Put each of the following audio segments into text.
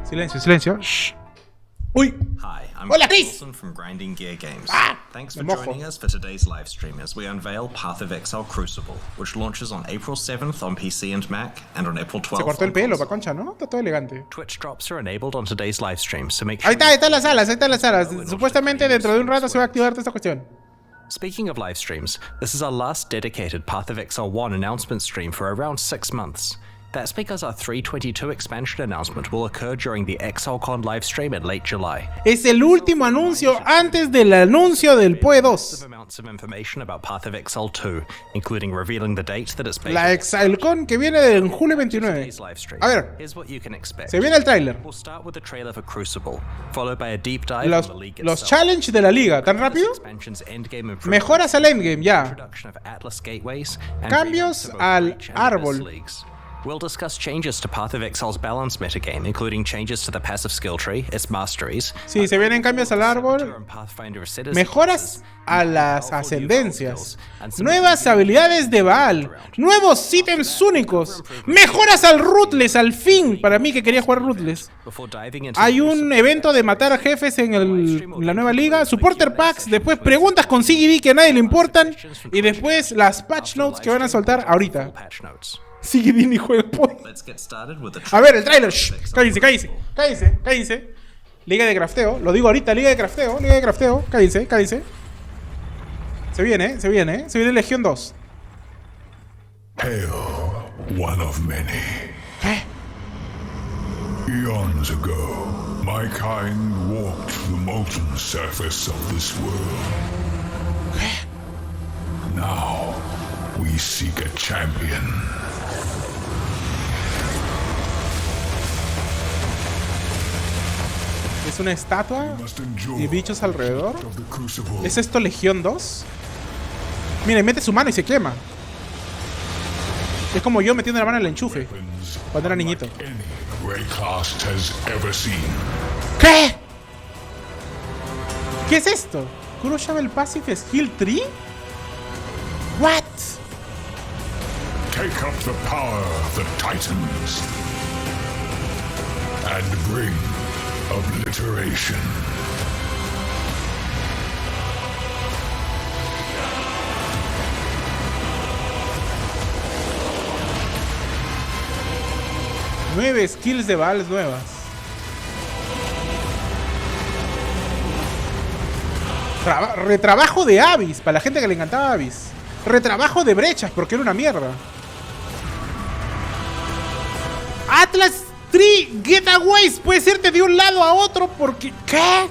Silencio, silencio. Shh. Uy. Hi, I'm Hola, Chris. Wilson from Grinding Gear Games. Ah, Thanks for me mojo. joining us for today's live stream as we unveil Path of Exile Crucible, which launches on April 7th on PC and Mac and on April 12th. Se cortó el on pelo, console. pa' concha, ¿no? Está todo elegante. Twitch drops are enabled on today's live stream, so make sure. Ahí están las salas, ahí están las salas. Supuestamente dentro de un rato se va a activar toda esta cuestión. Speaking of live streams, this is our last dedicated Path of Exile 1 announcement stream for around 6 months. That's because our 322 expansion announcement will occur during the ExileCon live stream in late July. Es el último anuncio antes del anuncio del PoE 2. Amounts of information about Path of Exile 2, including revealing the date that it's based La on. ExileCon que viene en julio 29. A ver, Here's what you can expect. se viene el tráiler. We'll start with the trailer for Crucible, followed by a deep dive on the league Los itself. challenge de la liga, ¿tan rápido? Expansion's endgame improvements, Mejoras al endgame, ya. introduction of Atlas gateways, and Cambios revamped to both al Reach and Abyss árbol. leagues. We'll discuss changes to Path of Exile's balance metagame, including changes to the passive skill tree, its masteries. Sí, se vienen cambios al árbol. and Pathfinder Ascetic Mejoras a sequences, las powerful new ascendencias. skills, and some Nuevas habilidades de Baal. Nuevos ítems únicos. Mejoras al Ruthless, al fin. Para mí que quería jugar Ruthless. before diving into Hay the un evento de matar a jefes en la nueva liga. Supporter packs. Después preguntas con CGD que a nadie le importan. Y después las patch notes que van a soltar ahorita. patch notes. CGD ni juega PoE. Let's get started with the A ver, el trailer. Shh, cállense, cállense. Cállense, cállense. Liga de crafteo. Lo digo ahorita, liga de crafteo. Liga de crafteo. Cállense, cállense. Se viene, se viene. Se viene Legión 2. Hail, one of many. ¿Qué? Eons ago, my kind walked the molten surface of this world. Now, we seek a champion. Es una estatua Must endure y bichos alrededor. of the crucible. ¿Es esto Legión 2? Miren, mete su mano y se quema. Es como yo metiendo la mano en el enchufe Weapons cuando era niñito. any Raycast has ever seen. ¿Qué? ¿Qué es esto? ¿Crucible Passive Skill Tree? What? Take up the power of the Titans and bring obliteration. Nueve skills de Baal nuevas. Retrabajo de Abyss, para la gente que le encantaba Abyss. Retrabajo de brechas, porque era una mierda. Atlas Tree Getaways, puedes irte de un lado a otro porque... ¿Qué?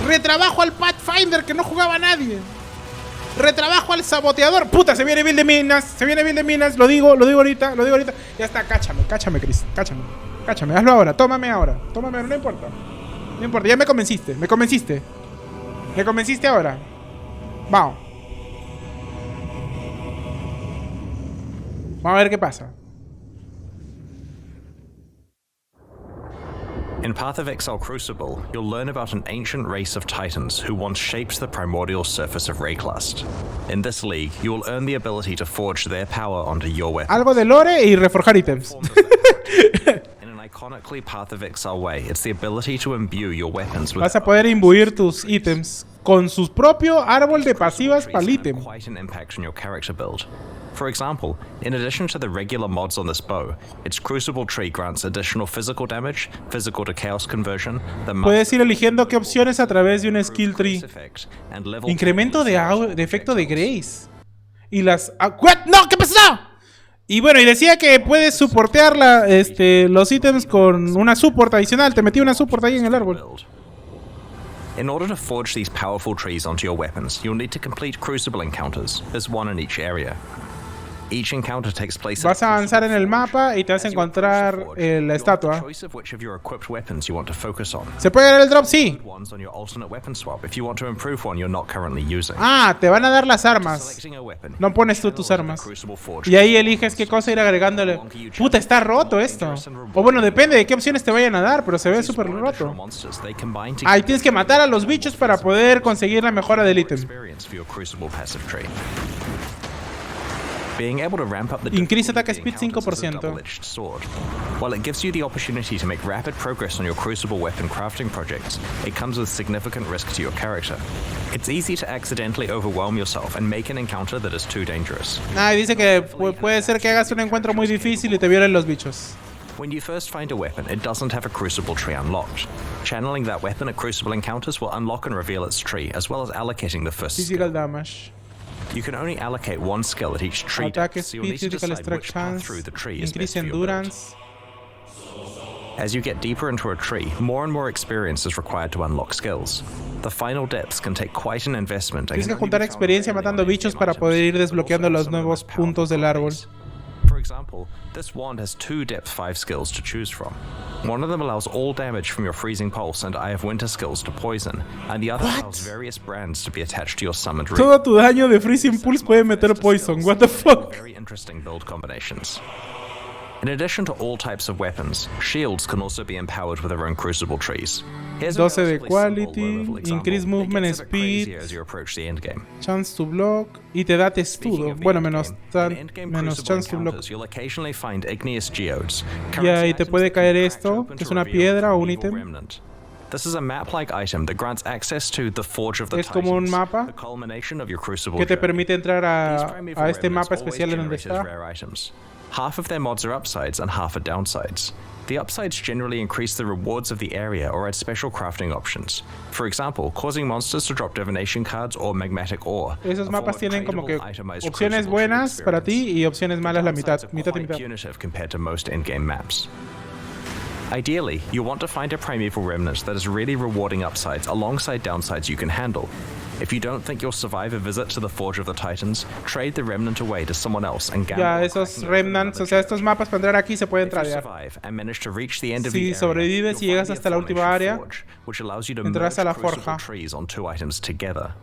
Retrabajo al Pathfinder que no jugaba nadie. Retrabajo al saboteador. Puta, se viene build de minas. Se viene build de minas. Lo digo ahorita. Ya está, cáchame, Chris. Cáchame, hazlo ahora. Tómame ahora, no importa. No importa, ya me convenciste. Me convenciste ahora. Vamos. Vamos a ver qué pasa. In Path of Exile Crucible, you'll learn about an ancient race of titans who once shaped the primordial surface of Rayclust. In this league, you will earn the ability to forge their power onto your weapon. Algo de lore y reforjar ítems. In an iconically Path of Exile way, it's the ability to imbue your weapons with Vas a poder imbuir tus ítems con su propio árbol de pasivas para el ítem. quite an impact on your character build. For example, in addition to the regular mods on this bow, its Crucible tree grants additional physical damage, physical to chaos conversion, the Puedes ir eligiendo qué opciones a través de un skill tree. effect, and level Incremento de efecto de Grace. Y las... ¿What? ¡No! ¿Qué pasó? Y bueno, y decía que puedes soportear los ítems con una support adicional. Te metí una support ahí en el árbol. build. In order to forge these powerful trees onto your weapons, you'll need to complete Crucible encounters. There's one in each area. Each encounter takes place Vas a avanzar en el mapa y te vas a encontrar la estatua. choice of which of your equipped weapons you want to focus on. ¿Se puede dar el drop? Sí. Ones on your alternate weapon swap if you want to improve one you're not currently using. Ah, te van a dar las armas. Selecting a weapon, No pones tú tus armas. Crucible Forge. Y ahí eliges qué cosa ir agregándole. Puta, está roto esto. O bueno, depende de qué opciones te vayan a dar, pero se ve súper roto. Monsters, they combine to Ahí tienes que matar a los bichos para poder conseguir la mejora del ítem. experience for your Crucible passive tree. being able to ramp up the Increase difficulty attack speed encounters is a 5%. double-edged sword. While it gives you the opportunity to make rapid progress on your Crucible weapon crafting projects, it comes with significant risk to your character. It's easy to accidentally overwhelm yourself and make an encounter that is too dangerous. Dice que puede ser que hagas un encuentro muy difícil y te violen los bichos. When you first find a weapon, it doesn't have a Crucible tree unlocked. Channeling that weapon at Crucible encounters will unlock and reveal its tree, as well as allocating the first skill. Physical damage. You can only allocate one skill at each tree Attack depth, so you'll need speed, to critical decide strike which path chance. through the tree is Increase best for your build. endurance. As you get deeper into a tree, more and more experience is required to unlock skills. The final depths can take quite an investment. Tienes que juntar experiencia matando bichos para poder ir desbloqueando los nuevos puntos del árbol. For example, this wand has 2 depth 5 skills to choose from. One of them allows all damage from your freezing pulse and Eye of Winter skills to poison, and the other allows various brands to be attached to your summoned ring. Todo tu daño de freezing pulse puede meter poison. What the fuck? Very interesting build combinations. In addition to all types of weapons, shields can also be empowered with their own Crucible trees. Here's a 12 de relatively simple quality, low-level example. increase movement It gets a bit speed. crazier as you approach the endgame. Chance to block. Y te da testudo. Bueno, menos chance to block. You'll occasionally find igneous geodes. Y ahí te puede caer esto, que es una piedra o un ítem. This is a map-like item that grants access to the Forge of the Es como un Titans, mapa the culmination of your Crucible que te journey. permite entrar These a primeval este remnants mapa always especial en donde generate as está. rare items. Half of their mods are upsides and half are downsides. The upsides generally increase the rewards of the area or add special crafting options. For example, causing monsters to drop divination cards or magmatic ore. Esos mapas tienen como que itemized opciones Crucible buenas tree para ti experience. y opciones malas la mitad. Downsides are Mitad y quite mitad. punitive compared to most endgame maps. Ideally, you want to find a primeval remnant that has really rewarding upsides alongside downsides you can handle. If you don't think you'll survive a visit to the Forge of the Titans, trade the remnant away to someone else and gamble Ya, on esos cracking open remnants, another o sea, chest. estos mapas para entrar aquí se pueden If you tradear. survive and manage to reach the end of Si the area, sobrevives y you'll llegas find the hasta la última aforementioned área, forge, which allows you to entrarás merge a la crucible forja. trees on 2 items together.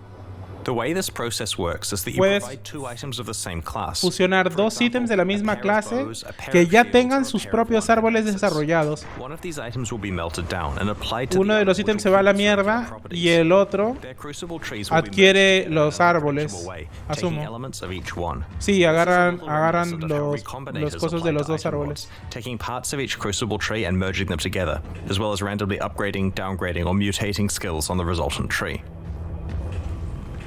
The way this process works is that you Puedes provide 2 items of the same class. fusionar For dos example, ítems de la a misma pair of clase bows, a pair que of ya shields, tengan or a sus pair of propios wand árboles axes. desarrollados. One of these items will be melted down and applied to Uno the de los other, ítems which se will va a la keep certain mierda properties. y el otro Their crucible trees will be adquiere merged los together in a árboles, predictable way, asumo. taking elements of each one. Sí, agarran This is a little reminiscent of how los recombinators cosas de apply los to dos item árboles. mods, taking parts of each crucible tree and merging them together, as well as randomly upgrading, downgrading, or mutating skills on the resultant tree.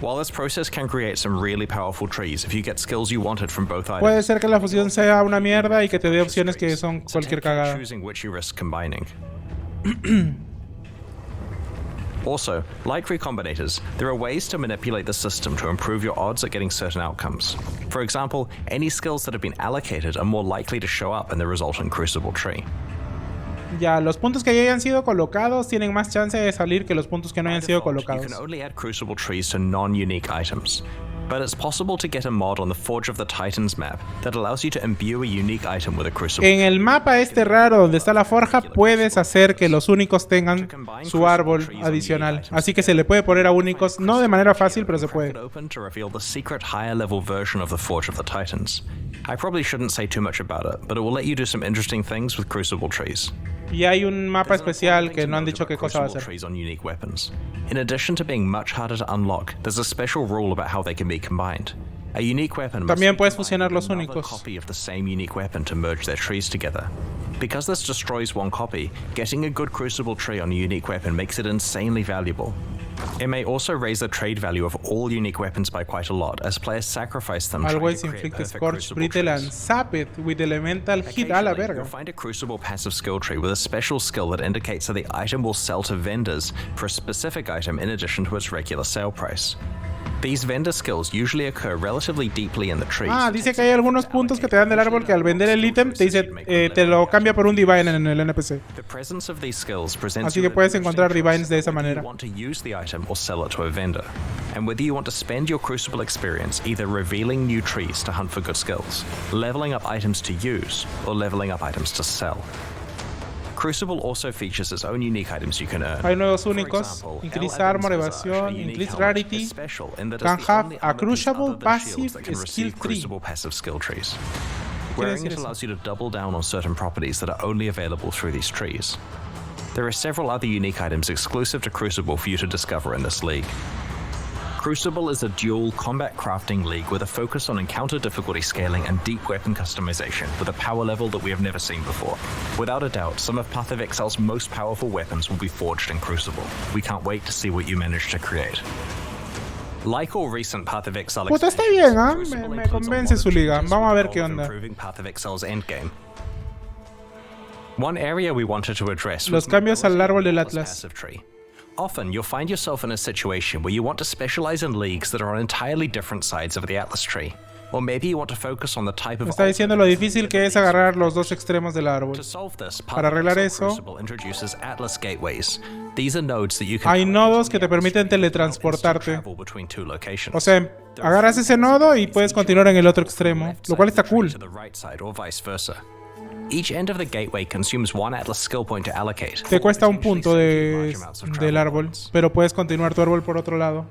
While this process can create some really powerful trees if you get skills you wanted from both items, Puede ser que la fusión sea una mierda y que te dé opciones que son so cualquier take care cagada. choosing which you risk combining. Also, like recombinators, there are ways to manipulate the system to improve your odds at getting certain outcomes. For example, any skills that have been allocated are more likely to show up in the resultant crucible tree. Ya, los puntos que ya hayan sido colocados tienen más chance de salir que los puntos que no hayan By sido default, you colocados. can only add crucible trees to non-unique items. But it's possible to get a mod on the Forge of the Titans map that allows you to imbue a unique item with a crucible. En el mapa este raro donde está la forja, puedes hacer que los únicos tengan su árbol adicional. Así que se le puede poner a únicos, no de manera fácil, pero se Crack puede. it open to reveal the secret higher level version of the Forge of the Titans. I probably shouldn't say too much about it, but it will let you do some interesting things with crucible trees. Y hay un mapa There's an especial important que thing no han to dicho note qué about cosa va a crucible ser. trees on unique weapons. In addition to being much harder to unlock, there's a special rule about how they can be combined. A unique weapon must También be puedes combined fusionar with los another únicos. copy of the same unique weapon to merge their trees together. Because this destroys one copy, getting a good crucible tree on a unique weapon makes it insanely valuable. It may also raise the trade value of all unique weapons by quite a lot, as players sacrifice them trying Always to create inflict perfect scorch, crucible brittle trees. and zap it with elemental hit a la Occasionally, verga. you'll find a Crucible passive skill tree with a special skill that indicates that the item will sell to vendors for a specific item in addition to its regular sale price. These vendor skills usually occur relatively deeply in the trees. Dice que hay algunos puntos que te dan del árbol que al vender el ítem te dice te lo cambia por un divine en el NPC. The presence of these skills presents Así you que with puedes an encontrar interesting divines de choice esa of whether manera. you want to use the item or sell it to a vendor, and whether you want to spend your Crucible experience either revealing new trees to hunt for good skills, leveling up items to use, or leveling up items to sell. Crucible also features its own unique items you can earn. Hay nuevos For únicos, example, increase L. armor, Evans' Visage, a evasión, unique increase helmet, rarity, is special in that can it's the have only a armor piece crucible other than passive shields that can skill receive tree. Crucible passive skill trees. quiere Wearing decir it eso? allows you to double down on certain properties that are only available through these trees. There are several other unique items exclusive to Crucible for you to discover in this league. Crucible is a dual combat crafting league with a focus on encounter difficulty scaling and deep weapon customization with a power level that we have never seen before. Without a doubt, some of Path of Exile's most powerful weapons will be forged in Crucible. We can't wait to see what you manage to create. Like all recent Path of Exile Puta, está bien, ¿ah? Me convence su liga. Vamos a ver qué onda. Path of Exile's endgame. One area we wanted to address Los cambios al árbol del Atlas. Often, you'll find yourself in a situation where you want to specialize in leagues that are on entirely different sides of the Atlas tree. Or maybe you want to focus on the type of... Está diciendo lo difícil que es agarrar los dos extremos del árbol. Para arreglar eso, hay nodos que te permiten teletransportarte. O sea, agarras ese nodo y puedes continuar en el otro extremo, lo cual está cool. Each end of the gateway consumes one Atlas skill point to allocate. Te cuesta un punto del árbol, pero puedes continuar tu árbol por otro lado.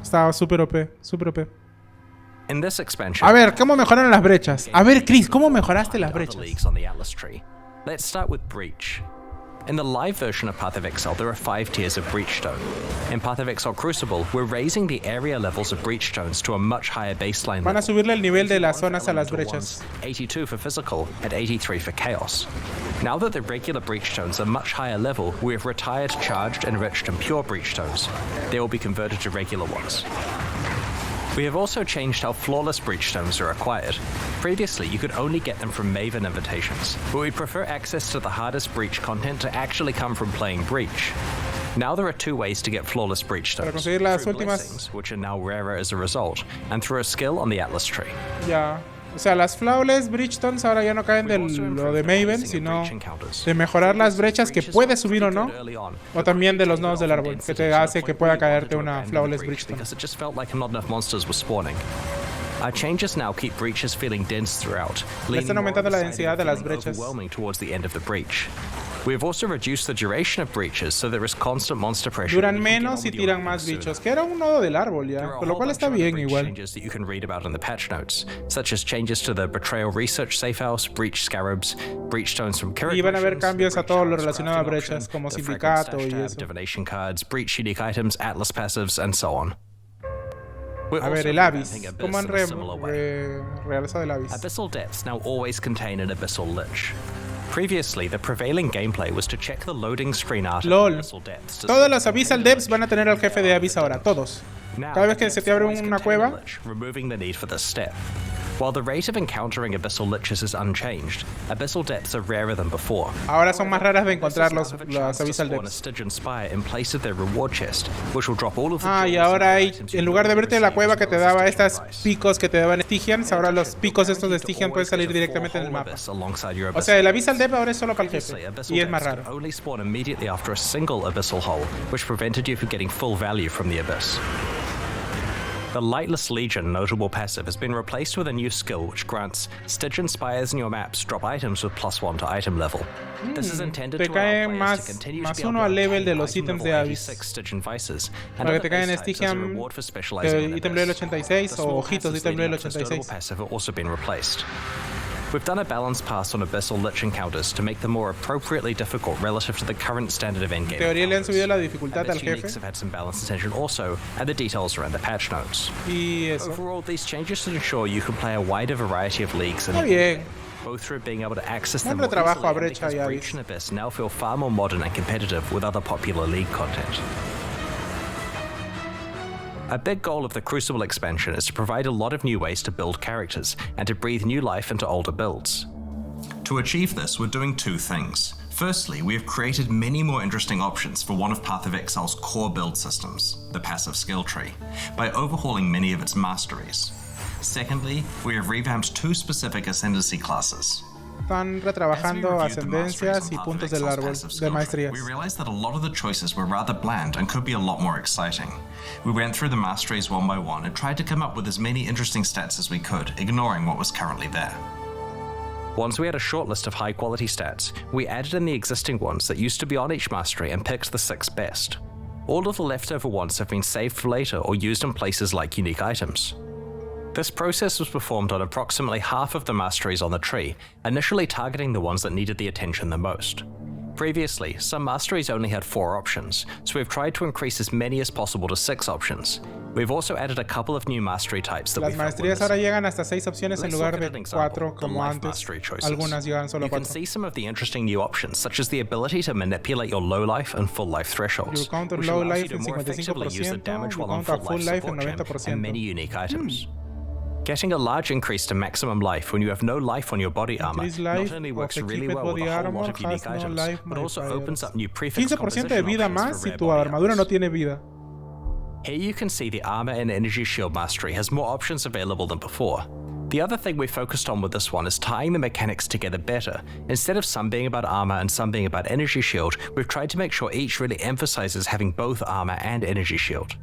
Está súper OP, súper OP. In this expansion, a ver, ¿cómo mejoraron las brechas? A ver, Chris, ¿cómo mejoraste las brechas? Let's start with Breach. In the live version of Path of Exile, there are 5 tiers of Breach Stone. In Path of Exile Crucible, we're raising the area levels of Breach Stones to a much higher baseline Van a subirle el nivel de las zonas a las brechas. 82 for Physical and 83 for Chaos. Now that the regular Breach Stones are much higher level, we have retired Charged, Enriched, and Pure Breach Stones. They will be converted to regular ones. We have also changed how flawless breach stones are acquired. Previously, you could only get them from Maven invitations, but we prefer access to the hardest breach content to actually come from playing breach. Now there are 2 ways to get flawless breach stones. Para conseguir las through últimas... blessings, which are now rarer as a result, and through a skill on the Atlas tree. Ya. O sea, las flawless bridgestones ahora ya no caen de lo de Maven, sino de mejorar las brechas que puedes subir o no, o también de los nodos del árbol, que te hace que pueda caerte una flawless bridgestone. Our changes now keep breaches feeling dense throughout, Están aumentando la densidad de las brechas. towards the end of the breach. We have also reduced the duration of breaches so there is constant monster pressure. Duran menos y tiran más bichos, que era un nodo del árbol ya, por lo cual está bien igual. Changes that you can read about in the patch notes, such as changes to the Betrayal Research Safe House, Breach Scarabs, Breach Stones from Current. Y van a haber cambios a todo lo relacionado a brechas, como sindicato y eso. Divination cards, Breach unique items, Atlas passives, and so on. A ver, el Abyss. ¿Cómo han realzado el Abyss? Abyssal depths now always contain an Abyssal Lich. Previously, the prevailing gameplay was to check the loading screen art of Abyssal depths. Todos los Abyssal Depths van a tener al jefe de Abyss ahora, todos. Cada vez que se te abre una cueva, removing the need for this step. While the rate of encountering Abyssal Liches is unchanged, Abyssal Depths are rarer than before. Ahora son más raras de encontrar los Abyssal Depths. Y ahora hay, en lugar de verte la cueva que te daba estas picos que te daban Stygians, ahora los picos estos de Stygian pueden salir directamente en el mapa. O sea, el Abyssal Depth ahora es solo para el jefe, y es más raro. Only spawn immediately after a single Abyssal hole, which prevented you from getting full value from the Abyss. The Lightless Legion notable passive has been replaced with a new skill which grants Stygian Spires in your maps drop items with +1 to item level. This is intended te to cae allow players to continue to be able +1 al to level de item los ítems de level Abyss. 86 Stygian Vices, and Para que other te caen base types as a Stygian, reward for specializing in ítem Abyss. level 86 The o small ojitos de passes ítem level leading up to this notable 86. passive have also been replaced. We've done a balance pass on Abyssal Lich encounters to make them more appropriately difficult relative to the current standard of endgame. En teoría le han subido la dificultad al jefe. Have had some balance attention also, and the details are in the patch notes. Y eso. Overall, these changes should ensure you can play a wider variety of leagues Está bien. both through being able to access them Buen more retrabajo a easily and Brecha because y Breach Abyss. and Abyss now feel far more modern and competitive with other popular league content. A big goal of the Crucible expansion is to provide a lot of new ways to build characters and to breathe new life into older builds. To achieve this, we're doing 2 things. Firstly, we have created many more interesting options for one of Path of Exile's core build systems, the passive skill tree, by overhauling many of its masteries. Secondly, we have revamped 2 specific ascendancy classes. Están retrabajando ascendencias y puntos del árbol de maestrías. We realized that a lot of the choices were rather bland and could be a lot more exciting. We went through the masteries one by one and tried to come up with as many interesting stats as we could, ignoring what was currently there. Once we had a short list of high-quality stats, we added in the existing ones that used to be on each mastery and picked the 6 best. All of the leftover ones have been saved for later or used in places like unique items. This process was performed on approximately half of the masteries on the tree, initially targeting the ones that needed the attention the most. Previously, some masteries only had 4 options, so we've tried to increase as many as possible to 6 options. We've also added a couple of new mastery types that Las maestrías ahora llegan hasta 6 opciones en lugar de 4 como antes. Algunas llegan solo a 4. You can see some of the interesting new options, such as the ability to manipulate your low life and full life thresholds, You counter which low allows you life to en more effectively use the 55%, damage you while on counter full life en support gem, 90%. and many unique items. Getting a large increase to maximum life when you have no life on your body armor not only works really well with a whole lot of unique items, but also opens up new prefix 15% de vida composition más options si for tu rare body armadura armors. no tiene vida. Here you can see the armor and energy shield mastery has more options available than before. The other thing we focused on with this one is tying the mechanics together better. Instead of some being about armor and some being about energy shield, we've tried to make sure each really emphasizes having both armor and energy shield.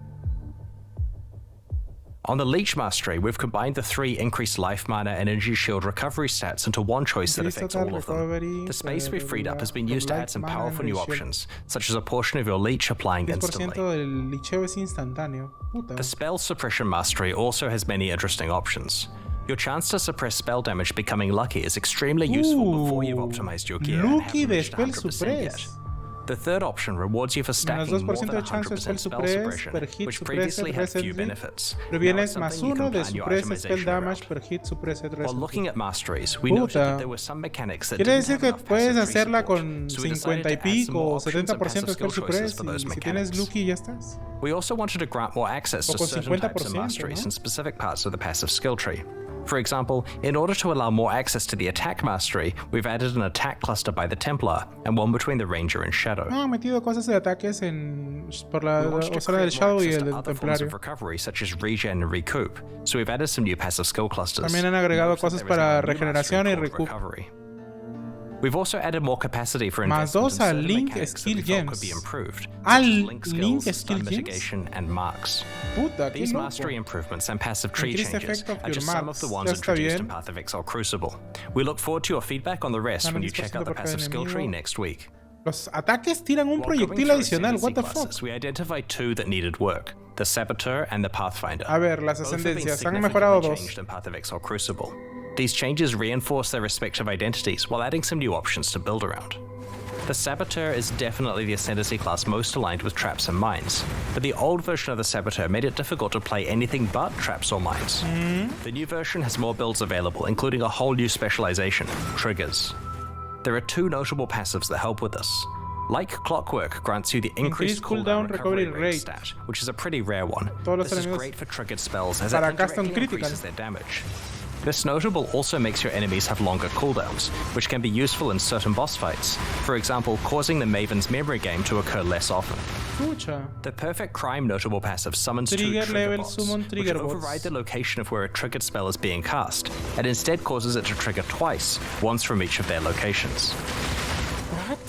On the Leech Mastery, we've combined the 3 increased life, mana, and energy shield recovery stats into one choice that affects all of them. The space we've freed up has been used to add some powerful new options, such as a portion of your leech applying 10% instantly. del licheo es instantáneo. Puta. The Spell Suppression Mastery also has many interesting options. Your chance to suppress spell damage becoming lucky is extremely useful before you've optimized your gear and Lucky haven't de reached spell 100% yet. suppress. The third option rewards you for stacking more 2% than de chance de 100% spell suppress suppression, per hit which suppressed previously had few recently. benefits. Now Previenes it's más something you 1 can de plan your suppress spell itemization damage around. per hit suppressed While recently. looking at masteries, we noted Puta. that there were some mechanics that Quiere didn't decir have que enough puedes passive tree hacerla support, con so we 50 decided y to add some pico more o options and 70% passive de skill spell choices suppress for those y si tienes mechanics. Lucky ya estás. We also wanted to grant more access O to con certain types of 50%, masteries ¿no? in specific parts of the passive skill tree. For example, in order to allow more access to the attack mastery, we've added an attack cluster by the Templar and one between the Ranger and Shadow. No, han metido cosas de ataques por la We wanted to zona del create more Shadow y access el to del other forms Templario. of recovery, such as regen and recoup, so we've added some new passive skill clusters. También han agregado Note that cosas there is now para a new regeneración mastery y called recoup. recovery. We've also added more capacity for Más investment 2 in a certain Link mechanics that Skill we felt could be Gems. improved, Al such as link Link skills, Skill stun Gems? mitigation, and marks. Puta, qué These loco. mastery improvements and passive tree Increased changes effect of are your just some of the marks. ones Ya está introduced bien. in Path of Exile Crucible. We look forward to your feedback on the rest Ganan when you check out the 10% por cada passive skill tree enemigo. next week. Los ataques tiran un While going proyectil through adicional. ascendancy What the classes, fuck? we identified 2 that needed work: the Saboteur and the Pathfinder. A ver, las Both have been ascendencias. Han significantly mejorado 2. changed in Path of Exile Crucible. These changes reinforce their respective identities while adding some new options to build around. The Saboteur is definitely the ascendancy class most aligned with traps and mines, but the old version of the Saboteur made it difficult to play anything but traps or mines. The new version has more builds available, including a whole new specialization, triggers. There are 2 notable passives that help with this. Like Clockwork grants you the increased cooldown recovery rate stat, which is a pretty rare one. Todos los This is enemigos great for triggered spells as it para custom indirectly critical. increases their damage. This notable also makes your enemies have longer cooldowns, which can be useful in certain boss fights, for example causing the Maven's memory game to occur less often. Escucha. The Perfect Crime notable passive summons 2 Trigger trigger level bots, summon which trigger override bots. the location of where a triggered spell is being cast, and instead causes it to trigger twice, once from each of their locations. What?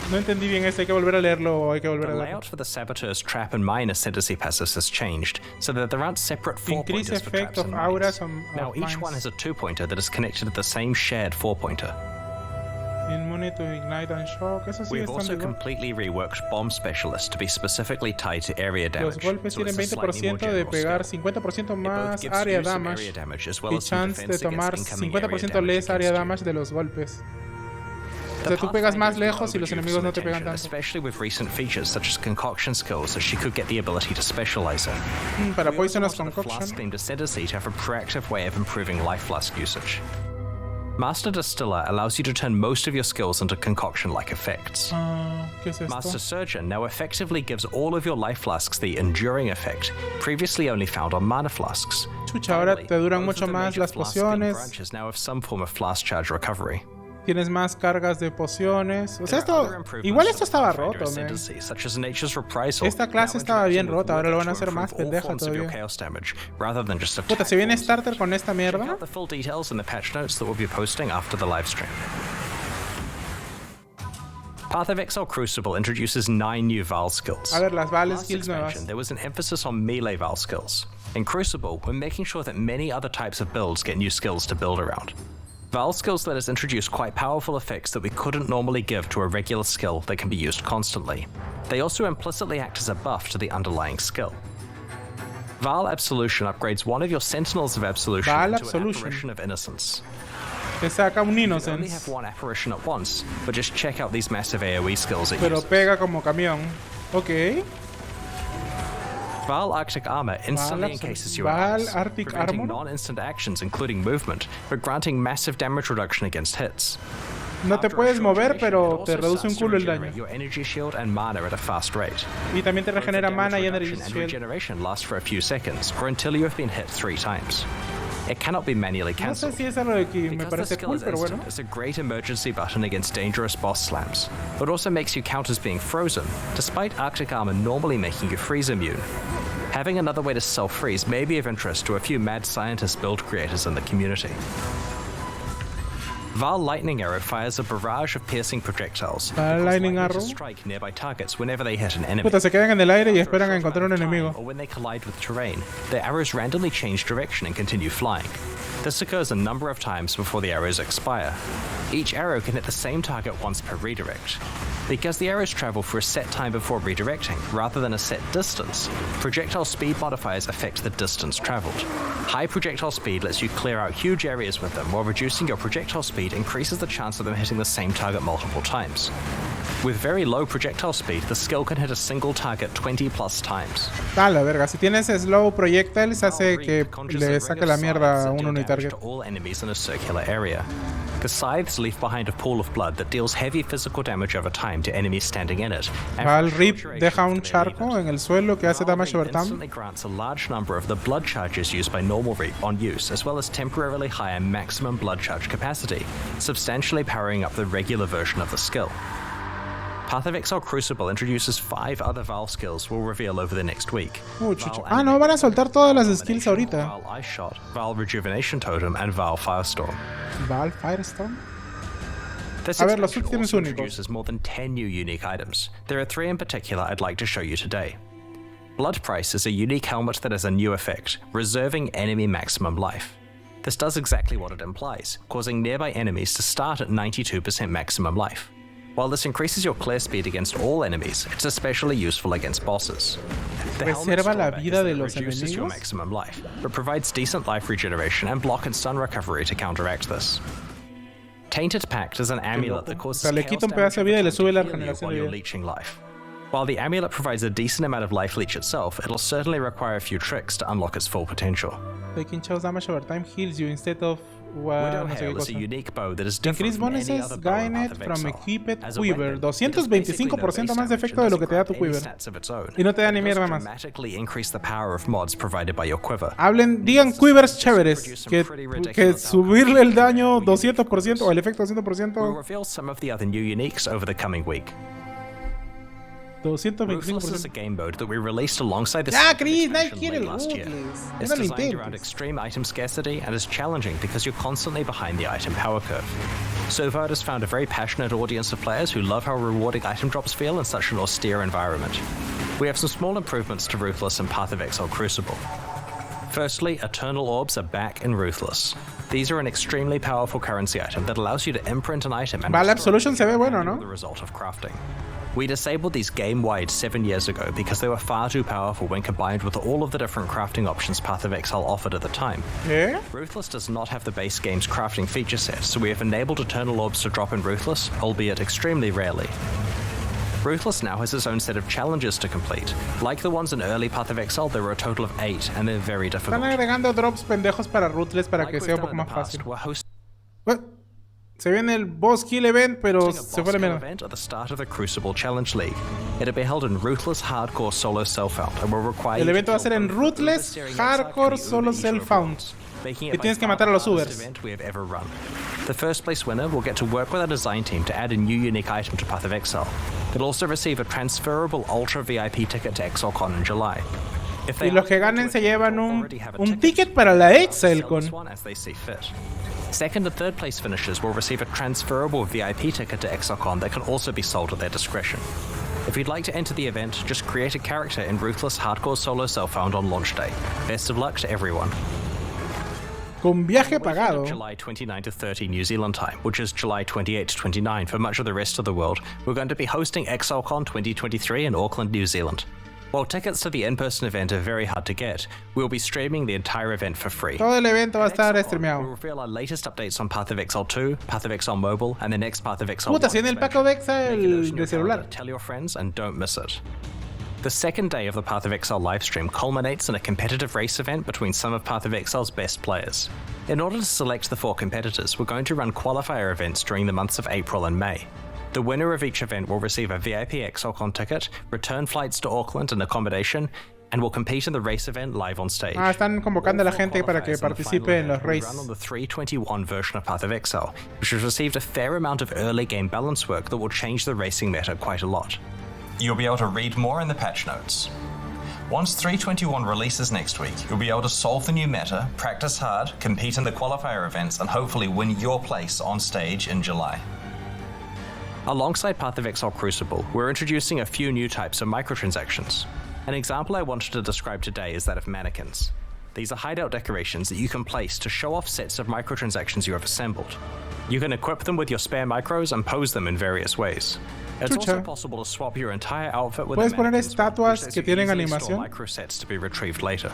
No entendí bien esto. Hay que volver a leerlo o hay que volver The a leerlo. layout for the Saboteur's Trap and Mine ascendancy passives has changed, so that there aren't separate 4 Increase pointers for effect traps of and auras mines. on Now of each mines. one has a 2-pointer that is connected to the same shared 4-pointer. Immune to ignite and shock. Eso sí We've está also igual. completely reworked Bomb Specialist to be specifically tied to area damage. Los golpes so it's tienen a slightly more 20% de general pegar skill. 50% It both más gives área you some damage area damage as well y as some chance de defense tomar against incoming area 50% damage less área against damage de los golpes. O The sea, tú pegas Pathfinder más has been lejos y los overdue for enemigos no te some pegan attention, tanto. especially with recent features such as concoction skills that she could get the ability to specialize in. Para We also Poisonous wanted the Concoction. Flask-themed ascendancy to have a proactive way of improving life flask usage. Master Distiller allows you to turn most of your skills into concoction-like effects. ¿Qué es esto? Master Surgeon now effectively gives all of your life flasks the enduring effect, previously only found on mana flasks. Chucha, ahora Finally, te duran both of mucho the más major las flask-themed pociones. branches now have some form of flask charge recovery. Tienes más cargas de pociones. O sea, There are other esto. improvements Igual to esto the estaba Pathfinder roto, man. ascendancy, such as Nature's Reprisal, Esta clase now estaba bien interacting with rota, ahora lo van a weapons to hacer más improve all pendeja forms of your todavía. chaos damage, rather than just Puta, attack se viene forms. starter con esta Check mierda. out the full details in the patch notes that we'll be posting after the live stream. Path of Exile Crucible introduces 9 new Val skills. A ver, las Val Last skills expansion, nuevas. there was an emphasis on melee Val skills. In Crucible, we're making sure that many other types of builds get new skills to build around. Val skills let us introduce quite powerful effects that we couldn't normally give to a regular skill that can be used constantly. They also implicitly act as a buff to the underlying skill. Val Absolution upgrades one of your Sentinels of Absolution Val into an Absolution. Apparition of Innocence. Te saca un You only have Innocence. one apparition at once, but just check out these massive AoE skills it Pero uses. pega como camión. Ok. Val Arctic Armor instantly Val encases your Val allies, Arctic preventing Armor? non-instant actions including movement, but granting massive damage reduction against hits. No te After a puedes short mover, duration, pero it te also reduce un starts to culo el regenerate daño. your energy shield and mana at a fast rate. Y también te Both the regenera damage mana y energy reduction and shield. regeneration lasts for a few seconds, or until you have been hit 3 times. It cannot be manually No sé cancelled. si es algo de que me Because the parece skill cool, is pero bueno. instant, it's a great emergency button against dangerous boss slams, but also makes you count as being frozen, despite Arctic Armor normally making you freeze immune. Having another way to self-freeze may be of interest to a few mad scientist build creators in the community. Val Lightning Arrow fires a barrage of piercing projectiles. Val that cause Lightning lightning to Arrow? strike nearby targets whenever they hit an enemy. Puta, se quedan en el aire y After a esperan a short encontrar un amount of time, enemigo. or when they collide with terrain, their arrows randomly change direction and continue flying. This occurs a number of times before the arrows expire. Each arrow can hit the same target once per redirect. Because the arrows travel for a set time before redirecting, rather than a set distance, projectile speed modifiers affect the distance traveled. High projectile speed lets you clear out huge areas with them, while reducing your projectile speed increases the chance of them hitting the same target multiple times. With very low projectile speed, the skill can hit a single target 20 plus times. Ah, la verga. Si tienes slow projectiles, hace que le saque la mierda a un unitarget. To all enemies in a circular area. The scythes leave behind a pool of blood that deals heavy physical damage over time to enemies standing in it. and for a Val short Rip duration deja un for their charco leavers. en el suelo que hace Val damage Reap over time. instantly grants a large number of the blood charges used by normal Reap on use, as well as temporarily higher maximum blood charge capacity, substantially powering up the regular version of the skill. Path of Exile Crucible introduces 5 other Val skills we'll reveal over the next week. Chucho. Ah, no, van a soltar todas las skills ahorita. Val Ice Shot, Val Rejuvenation Totem, and Val Firestorm. Val Firestorm. This A ver, los expansion últimos also únicos. introduces more than 10 new unique items. There are 3 in particular I'd like to show you today. Blood Price is a unique helmet that has a new effect, reserving enemy maximum life. This does exactly what it implies, causing nearby enemies to start at 92% maximum life. While this increases your clear speed against all enemies, it's especially useful against bosses. The helmet's Reserva la drawback is vida that de it los reduces your enemigos. maximum life, but provides decent life regeneration and block and stun recovery to counteract this. Tainted Pact is an amulet that causes O sea, le chaos quita un damage pedazo de vida y le over time sube la to heal you regeneración while de you're vida. leeching life. While the amulet provides a decent amount of life leech itself, it'll certainly require a few tricks to unlock its full potential. Taking chaos damage over time heals you instead of Widow no sé qué Hail is cosa. a unique bow that is different Increase from any bonuses other bow in gained Path of from Exile. equipped As a quiver. weapon, it does basically no 225% base más de damage efecto and de lo que te da tu doesn't grant quiver. any stats of its own. Y no te da ni It does mierda más. dramatically increase the power of mods provided by your quiver. Digan quivers chéveres. Que subirle el daño 200% o el efecto We'll 200%. reveal some of the other new uniques over the coming week. 225%. Ruthless is a game mode that we released alongside the Ya, second Chris, nadie expansion quiere late el last year. Ruthless. It's Ya no lo designed around intentes. extreme item scarcity and is challenging because you're constantly behind the item power curve. So far, it has found a very passionate audience of players who love how rewarding item drops feel in such an austere environment. We have some small improvements to Ruthless and Path of Exile Crucible. Firstly, Eternal Orbs are back in Ruthless. These are an extremely powerful currency item that allows you to imprint an item and Val restore it Absolution se ve bueno, the ¿no? result of crafting. We disabled these game-wide 7 years ago because they were far too powerful when combined with all of the different crafting options Path of Exile offered at the time. ¿Qué? Ruthless does not have the base game's crafting feature set, so we have enabled Eternal Orbs to drop in Ruthless, albeit extremely rarely. Ruthless now has its own set of challenges to complete. Like the ones in early Path of Exile, there are a total of 8, and they're very difficult. Están agregando drops pendejos para Ruthless para Like que we've sea un done poco in the más past, fácil. we're hosting What? Se viene el Boss Kill Event, pero a se fue boss la kill mierda. event at the start of the Crucible Challenge League. It'll be held in Ruthless Hardcore Solo Self-Found, and will require El you to evento va a ser kill en both Ruthless the oversteering Hardcore exarch and the Solo Uber Self-Found. Eater making it Que by tienes que far matar a the los hardest Ubers. event we have ever run. The first place winner will get to work with our design team to add a new unique item to Path of Exile. They'll also receive a transferable Ultra VIP ticket to ExileCon in July. If they Y los que aren't able ganen to se attend, llevan they'll already have a un ticket para la They'll ExileCon. sell this one as they see fit. Second and third place finishers will receive a transferable VIP ticket to ExileCon that can also be sold at their discretion. If you'd like to enter the event, just create a character in Ruthless Hardcore Solo Self-Found on launch day. Best of luck to everyone. Con viaje Weekend pagado. of July 29 to 30 New Zealand time, which is July 28 to 29 for much of the rest of the world, we're going to be hosting ExileCon 2023 in Auckland, New Zealand. While tickets to the in-person event are very hard to get, we'll be streaming the entire event for free. Todo el evento va a estar We'll streameado. reveal our latest updates on Path of Exile 2, Path of Exile Mobile, and the next Path of Exile 1 Puta, si en el Pack of Exile Make a note in de your celular. calendar, tell your friends and don't miss it. The second day of the Path of Exile livestream culminates in a competitive race event between some of Path of Exile's best players. In order to select the 4 competitors, we're going to run qualifier events during the months of April and May. The winner of each event will receive a VIP ExileCon ticket, return flights to Auckland and accommodation, and will compete in the race event live on stage. Ah, están convocando a la gente para que participe en los races. Run on the 321 version of Path of Exile, which has received a fair amount of early game balance work that will change the racing meta quite a lot. You'll be able to read more in the patch notes. Once 321 releases next week, you'll be able to solve the new meta, practice hard, compete in the qualifier events, and hopefully win your place on stage in July. Alongside Path of Exile Crucible, we're introducing a few new types of microtransactions. An example I wanted to describe today is that of mannequins. These are hideout decorations that you can place to show off sets of microtransactions you have assembled. You can equip them with your spare micros and pose them in various ways. It's also possible to swap your entire outfit with Puedes poner mannequins, estatuas which que lets you tienen easily store animación. microsets to be retrieved later.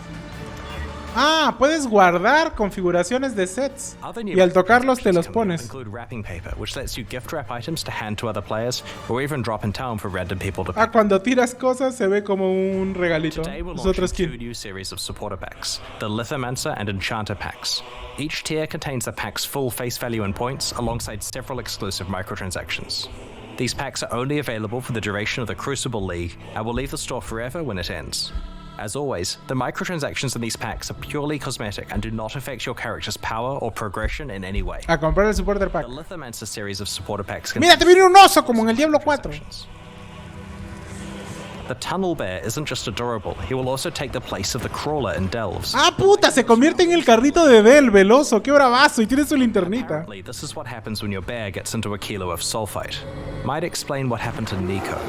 Ah, puedes guardar configuraciones de sets. Y al tocarlos te los pones. Include wrapping paper, which lets you gift wrap items to hand to other players, or even drop in town for random people to pick. Ah, cuando tiras cosas se ve como un regalito. Today we're Es otro launching 2 skin. new series of supporter packs, the Lithomancer and Enchanter packs. Each tier contains the pack's full face value and points, alongside several exclusive microtransactions. These packs are only available for the duration of the Crucible League, and will leave the store forever when it ends. As always, the microtransactions in these packs are purely cosmetic and do not affect your character's power or progression in any way. A comprar el supporter pack. The Lithomancer series of supporter packs Mira, te viene un oso como en el Diablo 4. The Tunnel Bear isn't just adorable, he will also take the place of the Crawler in Delves. Ah, puta, se convierte en el carrito de Delve, el oso. Qué bravazo. Y tiene su linternita. Apparently, this is what happens when your bear gets into a kilo of sulfite. Might explain what happened to Nico.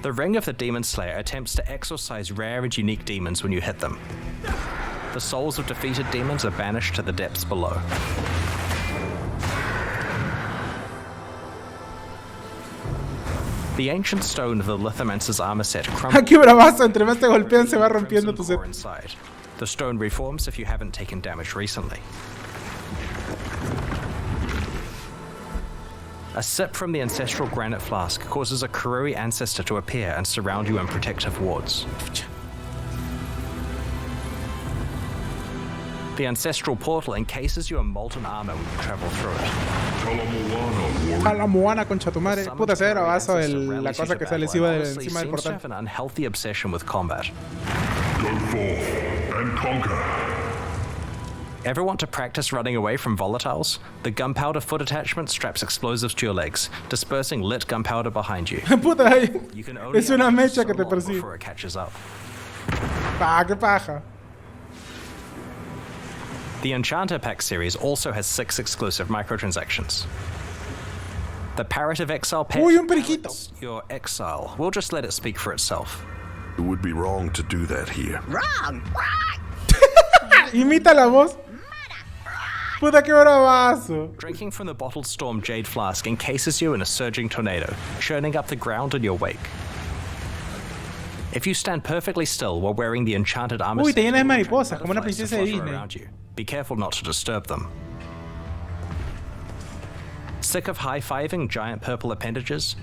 The Ring of the Demon Slayer attempts to exorcise rare and unique demons when you hit them. The souls of defeated demons are banished to the depths below. The ancient stone of the Lithomancer's armor set Ah, crumbles qué bravazo. Entre más te golpean se va rompiendo tu set. core inside. The stone reforms if you haven't taken damage recently. A sip from the ancestral granite flask causes a Karui ancestor to appear and surround you in protective wards. The ancestral portal encases you in molten armor when you travel through it. A la Moana, concha tu madre. Puta, se ve bravazo la cosa que sale encima Honestly, encima del seems to portal. have an unhealthy obsession with combat. Go forth and conquer. Ever want to practice running away from volatiles? The gunpowder foot attachment straps explosives to your legs, dispersing lit gunpowder behind you. Puta, You can only es una outrun mecha so que te long persigue. before it catches up. Pa, qué paja. The Enchanter Pack series also has 6 exclusive microtransactions. The Parrot of Exile pet Uy, un periquito. parrots your exile. We'll just let it speak for itself. It would be wrong to do that here. Imita la voz. Puta, qué bravazo. Drinking from the bottled storm jade flask encases you in a surging tornado, churning up the ground in your wake. If you stand perfectly still while wearing the enchanted armor, Uy, te llena de set, mariposas, como una butterflies to princesa de flutter Disney. around you. Be careful not to disturb them. Sick of high-fiving giant purple appendages?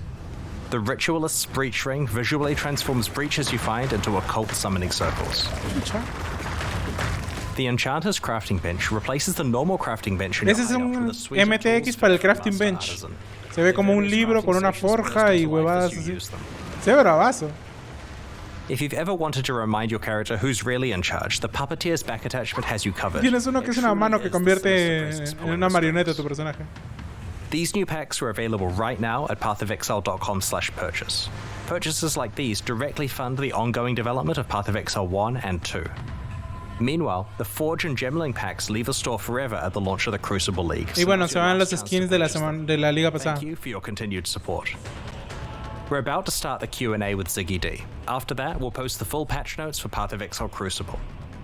The Ritualist's Breach Ring visually transforms breaches you find into occult summoning circles. The Enchanter's Crafting Bench replaces the normal crafting bench in your Ese es hideout un with a suite of MTX tools para el for the crafting master bench. artisan. Se ve como un libro con una forja y huevadas así. Se ve bravazo. If you've ever wanted to remind your character who's really in charge, the Puppeteer's back attachment has you covered. Tienes uno que It es una truly mano que is the convierte sinister presence en pulling una the marioneta a strings. tu personaje. These new packs are available right now at pathofexile.com/purchase. Purchases like these directly fund the ongoing development of Path of Exile 1 and 2. Meanwhile, the Forge and Gemling packs leave the store forever at the launch of the Crucible League. Y bueno, se van los Last chance skins to de la purchase them. semana de la liga pasada. Thank you for your continued support. We're about to start the Q&A with Ziggy D. After that, we'll post the full patch notes for Path of Exile Crucible.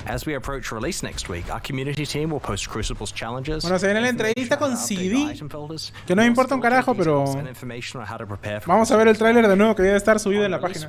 As we approach release next week, our community team will post Crucible's challenges. Bueno, se viene la entrevista con CD, que no me importa un carajo, pero vamos a ver el tráiler de nuevo que debe estar subido en la página.